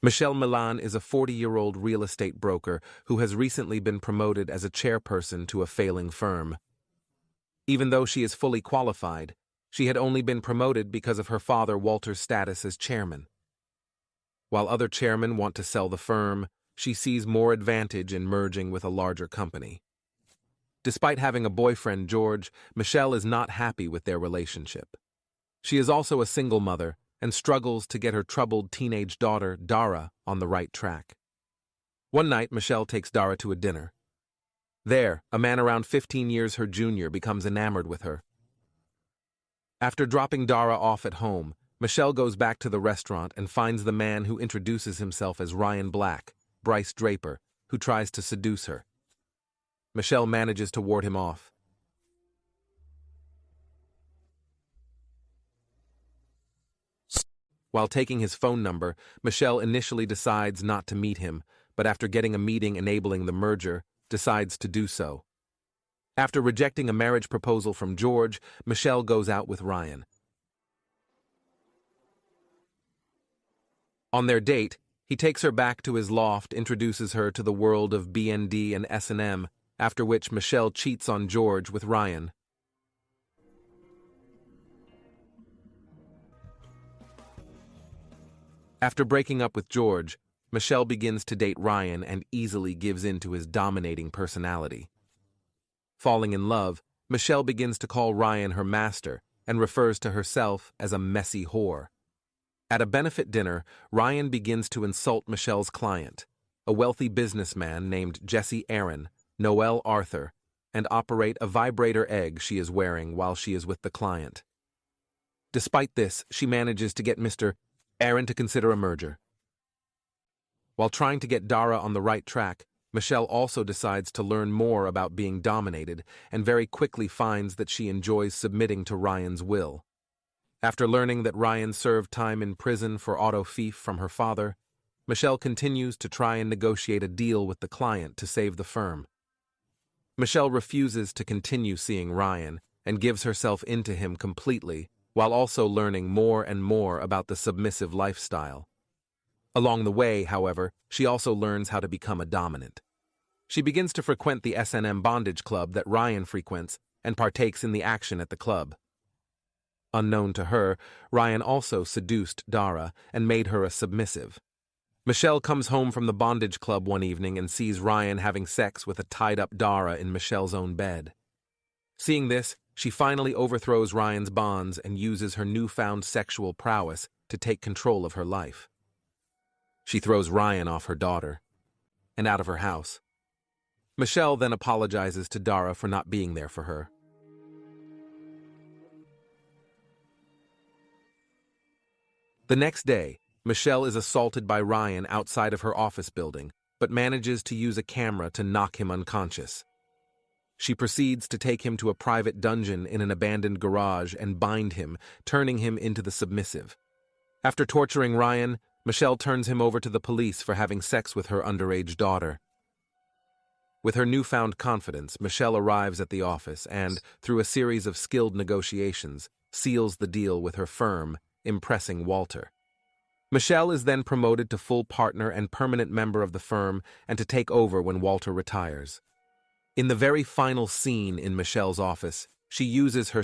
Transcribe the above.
Michelle Milan is a 40-year-old real estate broker who has recently been promoted as a chairperson to a failing firm. Even though she is fully qualified, she had only been promoted because of her father Walter's status as chairman. While other chairmen want to sell the firm, she sees more advantage in merging with a larger company. Despite having a boyfriend, George, Michelle is not happy with their relationship. She is also a single mother and struggles to get her troubled teenage daughter, Dara, on the right track. One night, Michelle takes Dara to a dinner. There, a man around 15 years her junior becomes enamored with her. After dropping Dara off at home, Michelle goes back to the restaurant and finds the man who introduces himself as Ryan Black, Bryce Draper, who tries to seduce her. Michelle manages to ward him off. While taking his phone number, Michelle initially decides not to meet him, but after getting a meeting enabling the merger, decides to do so. After rejecting a marriage proposal from George, Michelle goes out with Ryan. On their date, he takes her back to his loft, introduces her to the world of BND and S&M, after which Michelle cheats on George with Ryan. After breaking up with George, Michelle begins to date Ryan and easily gives in to his dominating personality. Falling in love, Michelle begins to call Ryan her master and refers to herself as a messy whore. At a benefit dinner, Ryan begins to insult Michelle's client, a wealthy businessman named Jesse Aaron, Noel Arthur, and operate a vibrator egg she is wearing while she is with the client. Despite this, she manages to get Mr. Aaron to consider a merger. While trying to get Dara on the right track, Michelle also decides to learn more about being dominated and very quickly finds that she enjoys submitting to Ryan's will. After learning that Ryan served time in prison for auto thief from her father, Michelle continues to try and negotiate a deal with the client to save the firm. Michelle refuses to continue seeing Ryan and gives herself into him completely, while also learning more and more about the submissive lifestyle. Along the way, however, she also learns how to become a dominant. She begins to frequent the S&M bondage club that Ryan frequents and partakes in the action at the club. Unknown to her, Ryan also seduced Dara and made her a submissive. Michelle comes home from the bondage club one evening and sees Ryan having sex with a tied-up Dara in Michelle's own bed. Seeing this, she finally overthrows Ryan's bonds and uses her newfound sexual prowess to take control of her life. She throws Ryan off her daughter and out of her house. Michelle then apologizes to Dara for not being there for her. The next day, Michelle is assaulted by Ryan outside of her office building, but manages to use a camera to knock him unconscious. She proceeds to take him to a private dungeon in an abandoned garage and bind him, turning him into the submissive. After torturing Ryan, Michelle turns him over to the police for having sex with her underage daughter. With her newfound confidence, Michelle arrives at the office and, through a series of skilled negotiations, seals the deal with her firm, impressing Walter. Michelle is then promoted to full partner and permanent member of the firm and to take over when Walter retires. In the very final scene in Michelle's office, she uses her